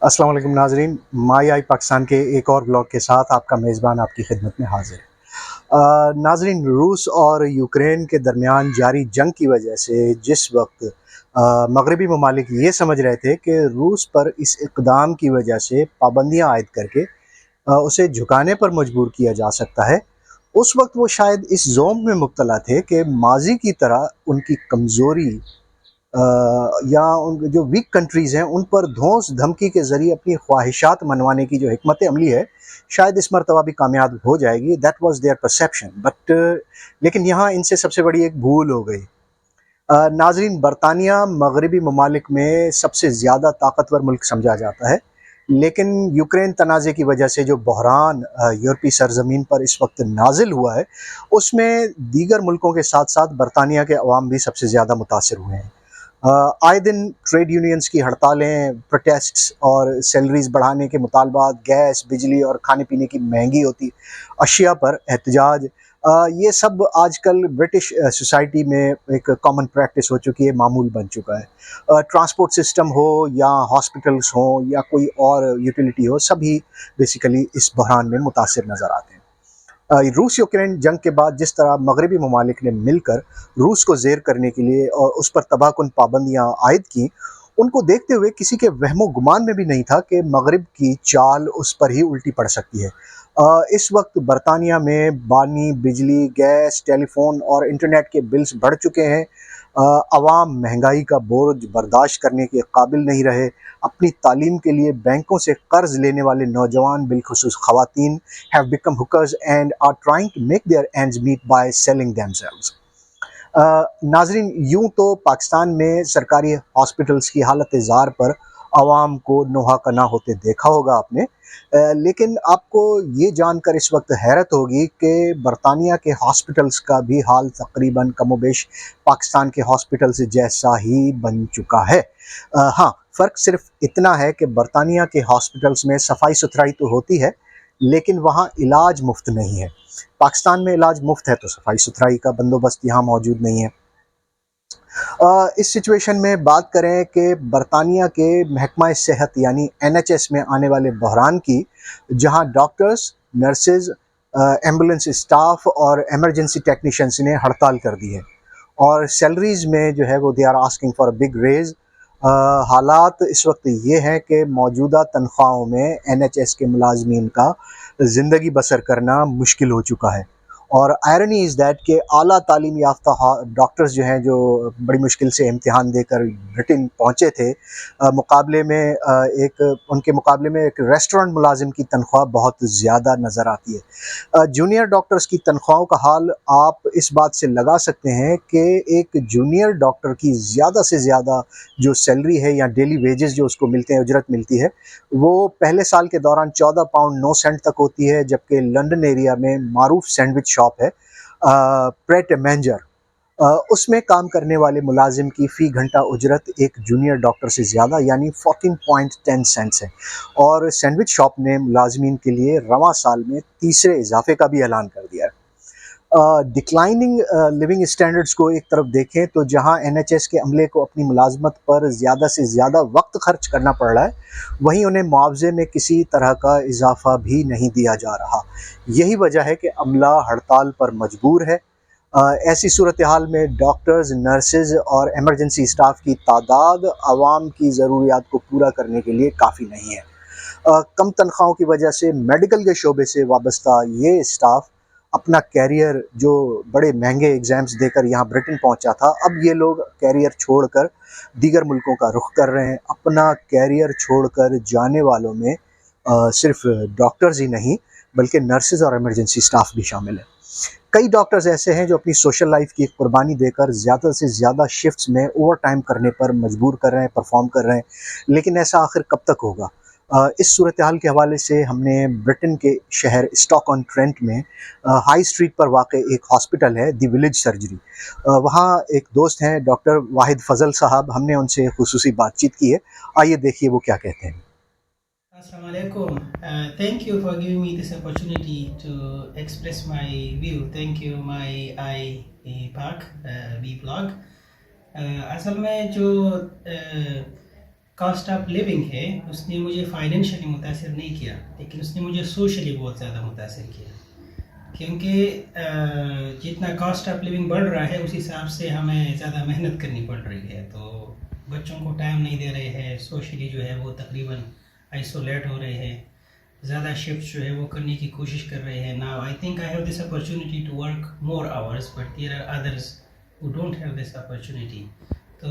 अस्सलाम वालेकुम नाजरीन, माई आई पाकिस्तान के एक और ब्लॉग के साथ आपका मेज़बान आपकी खिदमत में हाजिर है। नाजरीन, रूस और यूक्रेन के दरमियान जारी जंग की वजह से जिस वक्त मगरबी ममालिक ये समझ रहे थे कि रूस पर इस इक़दाम की वजह से पाबंदियाँ आयद करके उसे झुकाने पर मजबूर किया जा सकता है, उस वक्त वो शायद इस ज़ोम में मुब्तला थे कि माजी की तरह उनकी कमज़ोरी या उन जो वीक कंट्रीज़ हैं उन पर धौंस धमकी के ज़रिए अपनी ख्वाहिशात मनवाने की जो हिकमत अमली है, शायद इस मरतबा भी कामयाब हो जाएगी। That was their perception, but लेकिन यहाँ इनसे सबसे बड़ी एक भूल हो गई। नाज़रीन, बरतानिया मगरबी ममालिक में सबसे ज़्यादा ताकतवर मुल्क समझा जाता है, लेकिन यूक्रेन तनाज़े की वजह से जो बहरान यूरोपीय सरज़मीन पर इस वक्त नाजिल हुआ है, उसमें दीगर मुल्कों के साथ साथ बरतानिया के अवाम भी सबसे ज़्यादा मुतासिर हुए हैं। आए दिन ट्रेड यूनियंस की हड़तालें, प्रोटेस्ट्स और सैलरीज बढ़ाने के मुतालबात, गैस, बिजली और खाने पीने की महंगी होती अशिया पर एहतजाज, ये सब आजकल ब्रिटिश सोसाइटी में एक कॉमन प्रैक्टिस हो चुकी है, मामूल बन चुका है। ट्रांसपोर्ट सिस्टम हो या हॉस्पिटल्स हो या कोई और यूटिलिटी हो, सभी बेसिकली इस बहरान में मुतासिर नज़र आते हैं। रूस यूक्रेन जंग के बाद जिस तरह मगरबी ममालिक ने मिलकर रूस को ज़ेर करने के लिए और उस पर तबाहकुन पाबंदियाँ आयद की, उनको देखते हुए किसी के वहमो गुमान में भी नहीं था कि मगरब की चाल उस पर ही उल्टी पड़ सकती है। इस वक्त बरतानिया में पानी, बिजली, गैस, टेलीफोन और इंटरनेट के बिल्स बढ़ चुके हैं। अवाम महंगाई का बोझ बर्दाश्त करने के काबिल नहीं रहे। अपनी तालीम के लिए बैंकों से कर्ज लेने वाले नौजवान, बिलखुसूस खवातीन, have become hookers and are trying to make their ends meet by selling themselves. नाजरीन, यूं तो पाकिस्तान में सरकारी हॉस्पिटल्स की हालत ज़ार पर आवाम को नोहा कना होते देखा होगा आपने, लेकिन आपको ये जानकर इस वक्त हैरत होगी कि बरतानिया के हॉस्पिटल्स का भी हाल तकरीबन कमोबेश पाकिस्तान के हॉस्पिटल से जैसा ही बन चुका है। हाँ, फ़र्क सिर्फ इतना है कि बरतानिया के हॉस्पिटल्स में सफाई सुथराई तो होती है, लेकिन वहाँ इलाज मुफ्त नहीं है। पाकिस्तान में इलाज मुफ्त है तो सफाई सुथराई का बंदोबस्त यहाँ मौजूद नहीं है। इस सिचुएशन में बात करें कि बरतानिया के महकमा सेहत यानी NHS में आने वाले बहरान की, जहाँ डॉक्टर्स, नर्सेज, एम्बुलेंस स्टाफ और एमरजेंसी टेक्नीशियंस ने हड़ताल कर दी है और सैलरीज में जो है वो they are asking for a big raise. हालात इस वक्त ये हैं कि मौजूदा तनख्वाहों में NHS के मुलाजमीन का ज़िंदगी बसर करना मुश्किल हो चुका है। और आयरनी इज़ दैट कि आला तालीम याफ्ता डॉक्टर्स जो हैं, जो बड़ी मुश्किल से इम्तिहान देकर ब्रिटेन पहुँचे थे, मुकाबले में एक उनके मुकाबले में एक रेस्टोरेंट मुलाजिम की तनख्वाह बहुत ज़्यादा नज़र आती है। जूनियर डॉक्टर्स की तनख्वाहों का हाल आप इस बात से लगा सकते हैं कि एक जूनियर डॉक्टर की ज़्यादा से ज़्यादा जो सैलरी है या डेली वेजेस जो उसको मिलते हैं, उजरत मिलती है, वो पहले साल के दौरान 14 पाउंड 9 सेंट तक होती है, जबकि लंदन एरिया में मारूफ सैंडविच शॉप है प्रेट मैंजर, उसमें काम करने वाले मुलाजिम की फ़ी घंटा उजरत एक जूनियर डॉक्टर से ज़्यादा यानी 14.10 सेंट्स है। और सैंडविच शॉप ने मुलाजमीन के लिए रवां साल में तीसरे इजाफे का भी ऐलान कर दिया है। डिक्लाइनिंग लिविंग स्टैंडर्ड्स को एक तरफ देखें तो जहां NHS के अमले को अपनी मुलाजमत पर ज़्यादा से ज़्यादा वक्त खर्च करना पड़ रहा है, वहीं उन्हें मुआवजे में किसी तरह का इजाफा भी नहीं दिया जा रहा। यही वजह है कि अमला हड़ताल पर मजबूर है। ऐसी सूरत हाल में डॉक्टर्स, नर्सेज और एमरजेंसी स्टाफ की तादाद आवाम की ज़रूरियात को पूरा करने के लिए काफ़ी नहीं है। कम तनख्वाहों की वजह से मेडिकल के शोबे से वाबस्ता ये स्टाफ अपना कैरियर, जो बड़े महंगे एग्ज़ाम्स देकर यहाँ ब्रिटेन पहुँचा था, अब ये लोग कैरियर छोड़कर दीगर मुल्कों का रुख कर रहे हैं। अपना कैरियर छोड़कर जाने वालों में सिर्फ डॉक्टर्स ही नहीं बल्कि नर्सेज और इमरजेंसी स्टाफ भी शामिल है। कई डॉक्टर्स ऐसे हैं जो अपनी सोशल लाइफ की एक कुर्बानी देकर ज़्यादा से ज़्यादा शिफ्ट्स में ओवर टाइम करने पर मजबूर कर रहे हैं, परफॉर्म कर रहे हैं, लेकिन ऐसा आखिर कब तक होगा? इस सूरत हाल के हवाले से हमने ब्रिटेन के शहर स्टॉक ऑन ट्रेंट में हाई स्ट्रीट पर वाक़ एक हॉस्पिटल है, द विलेज सर्जरी, वहाँ एक दोस्त हैं डॉक्टर वाहिद फ़ज़ल साहब, हमने उनसे खुसूसी बातचीत की है। आइए देखिए वो क्या कहते हैं। Assalamu alaikum. Thank you for giving me this opportunity to express my view. Thank you, my Park V blog. असल में जो کاسٹ آف لیونگ ہے اس نے مجھے فائنینشلی متاثر نہیں کیا، لیکن اس نے مجھے سوشلی بہت زیادہ متاثر کیا، کیونکہ جتنا کاسٹ آف لیونگ بڑھ رہا ہے اس حساب سے ہمیں زیادہ محنت کرنی پڑ رہی ہے، تو بچوں کو ٹائم نہیں دے رہے ہیں، سوشلی جو ہے وہ تقریباً آئسولیٹ ہو رہے ہیں، زیادہ شفٹ جو ہے وہ کرنے کی کوشش کر رہے ہیں. Now I think I have this opportunity to work more hours, but there are others who don't have this opportunity. تو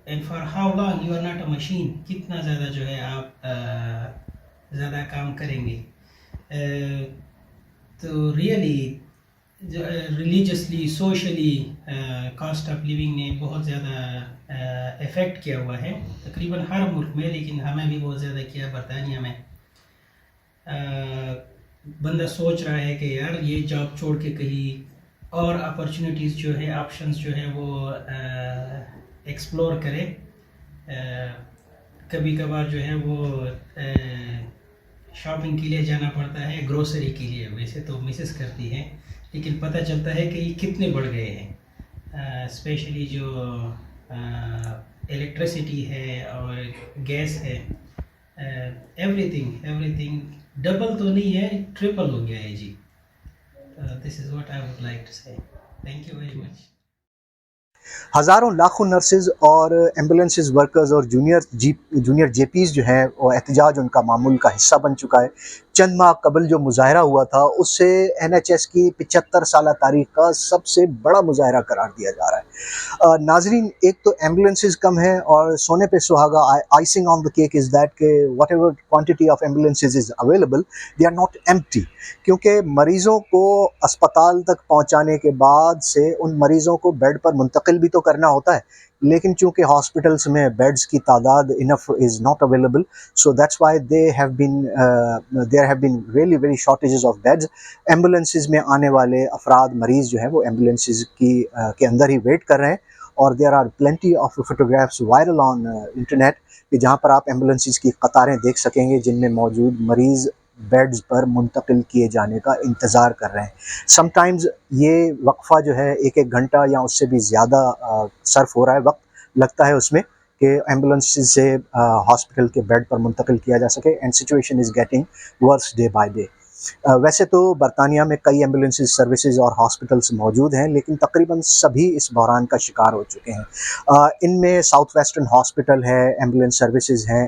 and for how long you are not a machine, کتنا زیادہ جو ہے آپ زیادہ کام کریں گے. تو really religiously socially cost of living نے بہت زیادہ افیکٹ کیا ہوا ہے تقریباً ہر ملک میں، لیکن ہمیں بھی بہت زیادہ کیا برطانیہ میں. بندہ سوچ رہا ہے کہ یار یہ جاب چھوڑ کے کہیں اور اپرچونیٹیز جو ہے آپشنز جو ہے وہ ایکسپلور کرے. کبھی کبھار جو ہے وہ شاپنگ کے لیے جانا پڑتا ہے، گروسری کے لیے، ویسے تو مسز کرتی ہے، لیکن پتہ چلتا ہے کہ یہ کتنے بڑھ گئے ہیں، اسپیشلی جو الیکٹریسٹی ہے اور گیس ہے، ایوری تھنگ ڈبل تو نہیں ہے، ٹرپل ہو گیا ہے جی. This is what I would like to say. Thank you very much. ہزاروں لاکھوں نرسز اور ایمبولینسز ورکرز اور جونیئر جے پیز جو ہیں وہ احتجاج ان کا معمول کا حصہ بن چکا ہے. چند ماہ قبل جو مظاہرہ ہوا تھا اس سے این ایچ ایس کی 75 سالہ تاریخ کا سب سے بڑا مظاہرہ قرار دیا جا رہا ہے. ناظرین، ایک تو ایمبولینسز کم ہیں اور سونے پہ سہاگا icing on the cake is that کہ whatever quantity of ambulances is available they are not empty, کیونکہ مریضوں کو اسپتال تک پہنچانے کے بعد سے ان مریضوں کو بیڈ پر منتقل بھی تو کرنا ہوتا ہے، لیکن چونکہ ہاسپٹلس میں بیڈز کی تعداد enough is not available, so that's why there have been really very shortages of beds. Ambulances میں آنے والے افراد مریض جو ہیں وہ ایمبولینسز کے اندر ہی ویٹ کر رہے ہیں، اور there are plenty of photographs viral on internet کہ جہاں پر آپ ایمبولینسز کی قطاریں دیکھ سکیں گے جن میں موجود مریض بیڈز پر منتقل کیے جانے کا انتظار کر رہے ہیں. سم ٹائمز یہ وقفہ جو ہے ایک گھنٹہ یا اس سے بھی زیادہ صرف ہو رہا ہے، وقت لگتا ہے اس میں کہ ایمبولینس سے ہاسپٹل کے بیڈ پر منتقل کیا جا سکے، and situation is getting worse day by day. ویسے تو برطانیہ میں کئی ایمبولینس سروسز اور ہاسپٹلس موجود ہیں، لیکن تقریباً سبھی اس بحران کا شکار ہو چکے ہیں. ان میں ساؤتھ ویسٹرن ہاسپٹل ہے، ایمبولینس سروسز ہیں،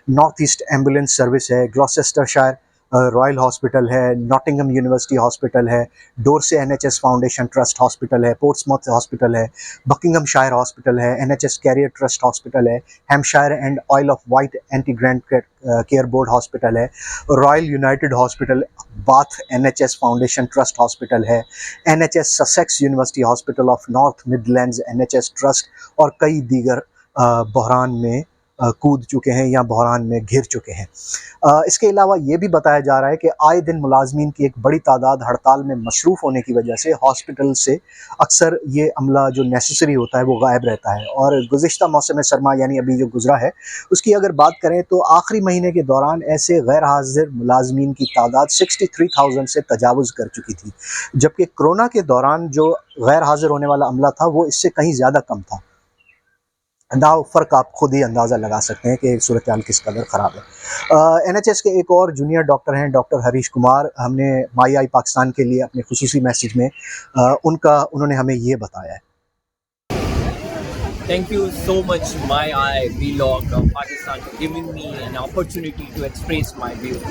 نارتھ ایسٹ ایمبولینس سروس ہے، گلوسٹر شائر رائل ہاسپٹل ہے، ناٹنگم یونیورسٹی ہاسپٹل ہے، Dorset N H S foundation trust hospital ہے، پورٹسموتھ ہاسپٹل ہے، بکنگم شائر ہاسپٹل ہے، N H S career trust hospital ہے، Hampshire and isle of Wight integrated care board hospital ہے، royal united hospital, Bath N H S foundation trust hospital ہے، N H S Sussex University Hospital of North Midlands N H S trust, اور کئی دیگر بحران میں کود چکے ہیں یا بحران میں گھر چکے ہیں. اس کے علاوہ یہ بھی بتایا جا رہا ہے کہ آئے دن ملازمین کی ایک بڑی تعداد ہڑتال میں مصروف ہونے کی وجہ سے ہاسپٹل سے اکثر یہ عملہ جو نیسیسری ہوتا ہے وہ غائب رہتا ہے. اور گزشتہ موسم سرما یعنی ابھی جو گزرا ہے اس کی اگر بات کریں تو آخری مہینے کے دوران ایسے غیر حاضر ملازمین کی تعداد 63,000 سے تجاوز کر چکی تھی، جبکہ کرونا کے دوران جو غیر حاضر ہونے والا عملہ تھا وہ اس سے کہیں زیادہ کم تھا. ناؤ فرق آپ خود ہی اندازہ لگا سکتے ہیں کہ صورتحال کس قدر خراب ہے. این ایچ ایس کے ایک اور جونیئر ڈاکٹر ہیں ڈاکٹر ہریش کمار، ہم نے مائی آئی پاکستان کے لیے اپنے خصوصی میسج میں انہوں نے ہمیں یہ بتایا ہے. Thank you so much, My Eye Vlog of Pakistan, for giving me an opportunity to express my views.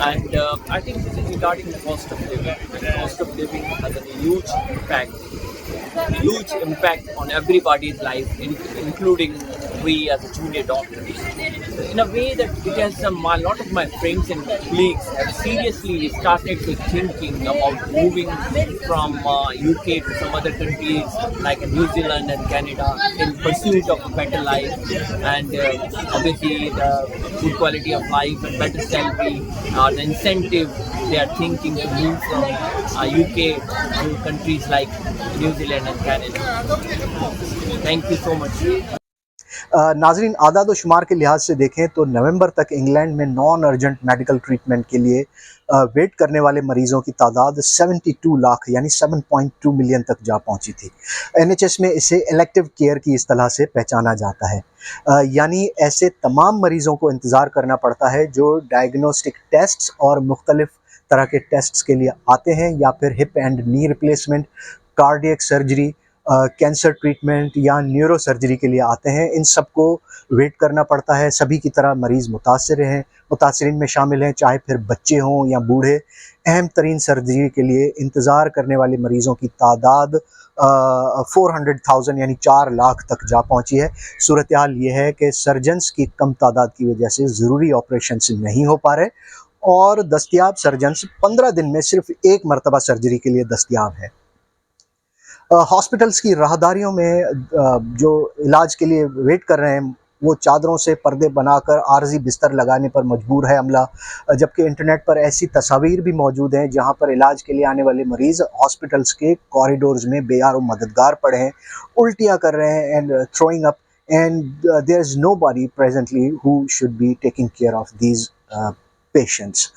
And I think this is regarding the cost of living. The cost of living has a huge impact on everybody's life, including we as a junior doctors. In a way that it has a lot of my friends and colleagues have seriously started to thinking about moving from UK to some other countries like New Zealand and Canada in pursuit of a better life, and obviously the good quality of life and better salary are the incentive they are thinking to move from UK to countries like New Zealand and Canada. Thank you so much. नाजरीन, आदाद व शुमार के लिहाज से देखें तो नवंबर तक England में नॉन अर्जेंट मेडिकल ट्रीटमेंट के लिए वेट करने वाले मरीजों की तादाद 72 लाख यानी 7.2 मिलियन तक जा पहुंची थी। एनएचएस में इसे इलेक्टिव केयर की इस्तेलाह से पहचाना जाता है, यानी ऐसे तमाम मरीजों को इंतज़ार करना पड़ता है जो डायग्नोस्टिक टेस्ट्स और मुख्तलिफ तरह के टेस्ट्स के लिए आते हैं, या फिर hip and knee replacement, cardiac surgery, cancer treatment या न्यूरो सर्जरी के लिए आते हैं। इन सब को वेट करना पड़ता है। सभी की तरह मरीज़ मुतासरीन में शामिल हैं, चाहे फिर बच्चे हों या बूढ़े। अहम तरीन सर्जरी के लिए इंतज़ार करने वाले मरीज़ों की तादाद 400,000 यानी 4 लाख तक जा पहुंची है। सूरत हाल ये है कि सर्जन्स की कम तादाद की वजह से ज़रूरी ऑपरेशंस नहीं हो पा रहे, और दस्तयाब सर्जन्स 15 दिन में सिर्फ एक मरतबा सर्जरी के लिए दस्तयाब है। हॉस्पिटल्स की राहदारियों में जो इलाज के लिए वेट कर रहे हैं वो चादरों से पर्दे बनाकर आर्जी बिस्तर लगाने पर मजबूर है अमला, जबकि इंटरनेट पर ऐसी तस्वीर भी मौजूद हैं जहां पर इलाज के लिए आने वाले मरीज़ हॉस्पिटल्स के कॉरिडोर्स में बेयारो मददगार पड़े हैं, उल्टियां कर रहे हैं and throwing up, and there is nobody presently who should be taking care of these patients.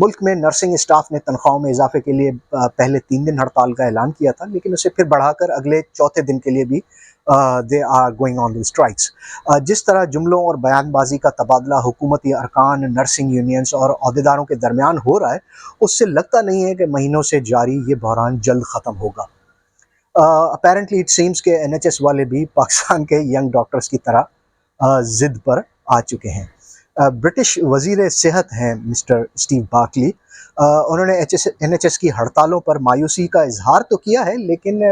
मुल्क में नर्सिंग स्टाफ ने तनख्वाहों में इजाफे के लिए पहले 3 दिन हड़ताल का ऐलान किया था, लेकिन उसे फिर बढ़ाकर अगले चौथे दिन के लिए भी they are going on the strikes. जिस तरह जुमलों और बयानबाजी का तबादला हुकूमती अरकान, नर्सिंग यूनियंस और अहदेदारों के दरमियान हो रहा है, उससे लगता नहीं है कि महीनों से जारी ये बहरान जल्द ख़त्म होगा। अपेरेंटली इट सीम्स के एनएचएस वाले भी पाकिस्तान के यंग डॉक्टर्स की तरह ज़िद पर आ चुके हैं। ब्रिटिश वज़ीर सेहत हैं मिस्टर स्टीव बार्कली। उन्होंने एनएचएस की हड़तालों पर मायूसी का इजहार तो किया है, लेकिन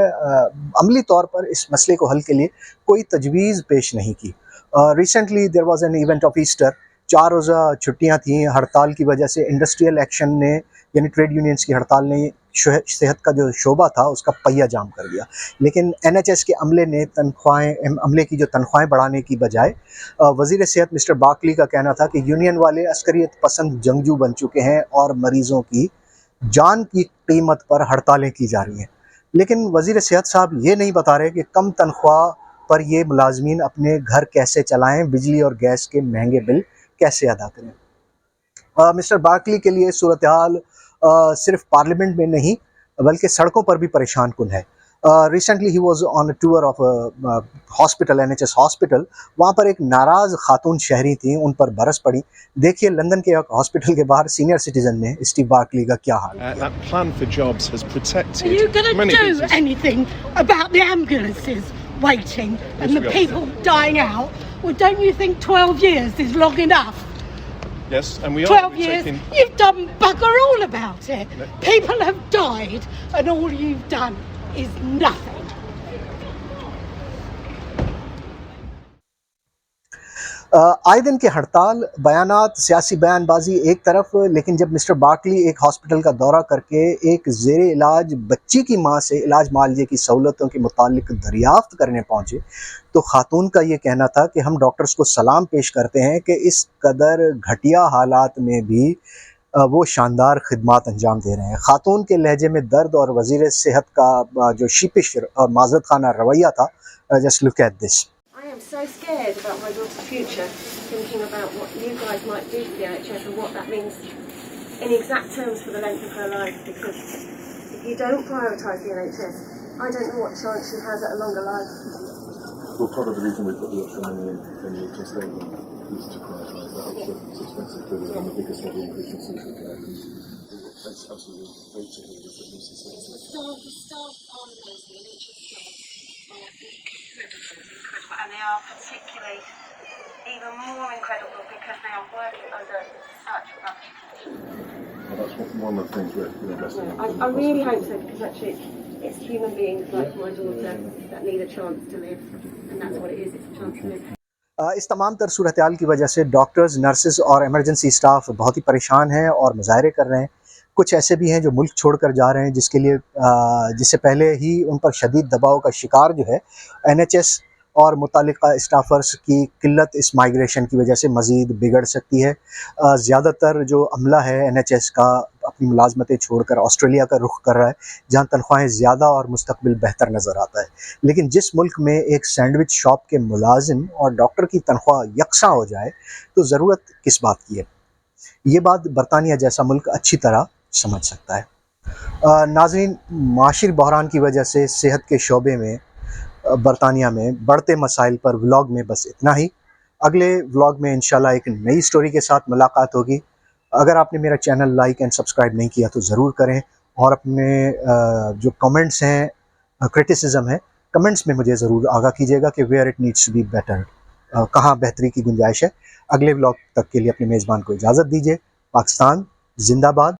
अमली तौर पर इस मसले को हल के लिए कोई तजवीज़ पेश नहीं की। Recently there was an event of Easter, 4 रोज़ा छुट्टियां थीं। हड़ताल की वजह से इंडस्ट्रियल एक्शन ने यानी ट्रेड यूनियंस की हड़ताल ने सेहत का जो शोबा था उसका पहिया जाम कर दिया, लेकिन एनएचएस के अमले ने अमले की जो तनख्वाहें बढ़ाने की बजाय वज़ीर सेहत मिस्टर बार्कली का कहना था कि यूनियन वाले अस्करियत पसंद जंगजू बन चुके हैं और मरीज़ों की जान की कीमत पर हड़तालें की जा रही हैं। लेकिन वज़ीर सेहत साहब ये नहीं बता रहे कि कम तनख्वाह पर ये मुलाजमीन अपने घर कैसे चलाएं, बिजली और गैस के महंगे बिल कैसे अदा करें। मिस्टर बार्कली के लिए सूरत हाल सिर्फ पार्लियामेंट में नहीं बल्कि सड़कों पर भी परेशान कुन है। Recently he was on a tour of hospital, NHS hospital. वहाँ पर एक नाराज़ खातून शहरी थी, उन पर बरस पड़ी। देखिए लंदन के एक हॉस्पिटल के बाहर सीनियर सिटीजन ने स्टीव बार्कली का क्या हाल। That plan for jobs has protected Are you going many to do businesses. anything about the ambulances waiting and the we are. people dying out? Well, don't you think 12 years is long enough? Yes, and we are 12 years, taking. you've done bugger all about it. People have died and all you've done is nothing. आए दिन के हड़ताल, बयानात, सियासी बयानबाजी एक तरफ, लेकिन जब मिस्टर बार्कली एक हॉस्पिटल का दौरा करके एक ज़ेरे इलाज बच्ची की मां से इलाज मालजे की सहूलतों के मुतालिक दरियाफ्त करने पहुंचे तो खातून का ये कहना था कि हम डॉक्टर्स को सलाम पेश करते हैं कि इस कदर घटिया हालात में भी वो शानदार खिदमात अंजाम दे रहे हैं। खातून के लहजे में दर्द और वज़ीर सेहत का जो शीपिश और माज़रत खाना रवैया था, just look at this. I am so scared about my daughter's future, thinking about what you guys might do for the NHS and what that means in exact terms for the length of her life, because if you don't prioritise the NHS, I don't know what chance she has at a longer life. Well, part of the reason we put the extra money in the NHS statement is to prioritise that option. It's expensive for them, the biggest level increase in social care. It's absolutely vital that this is The staff on those NHS jobs are incredible, and they are particularly even more incredible because they are working under such rough conditions. well, that's one of the things we're investing in. I really hope so, because actually it's human beings like my daughter that need a chance to live, and that's what it is, it's a chance to live. इस तमाम तर सूरत हाल की वजह से doctors, nurses और emergency staff बहुत ही परेशान हैं और मुजाहरे कर रहे हैं। कुछ ऐसे भी हैं जो मुल्क छोड़ कर जा रहे हैं, जिससे पहले ही उन पर शदीद दबाव का शिकार जो है एनएचएस और मुतालिका स्टाफर्स की किल्लत इस माइग्रेशन की वजह से मज़ीद बिगड़ सकती है। ज़्यादातर जो अमला है एनएचएस का اپنی ملازمتیں چھوڑ کر آسٹریلیا کا رخ کر رہا ہے جہاں تنخواہیں زیادہ اور مستقبل بہتر نظر آتا ہے. لیکن جس ملک میں ایک سینڈوچ شاپ کے ملازم اور ڈاکٹر کی تنخواہ یکساں ہو جائے تو ضرورت کس بات کی ہے؟ یہ بات برطانیہ جیسا ملک اچھی طرح سمجھ سکتا ہے. ناظرین، معاشی بحران کی وجہ سے صحت کے شعبے میں برطانیہ میں بڑھتے مسائل پر ولاگ میں بس اتنا ہی. اگلے ولاگ میں انشاءاللہ ایک نئی سٹوری کے ساتھ ملاقات ہوگی. اگر آپ نے میرا چینل لائک اینڈ سبسکرائب نہیں کیا تو ضرور کریں، اور اپنے جو کمنٹس ہیں، کرٹیسزم ہے، کمنٹس میں مجھے ضرور آگاہ کیجیے گا کہ where it needs to be better, کہاں بہتری کی گنجائش ہے. اگلے ولاگ تک کے لیے اپنے میزبان کو اجازت دیجیے. پاکستان زندہ باد.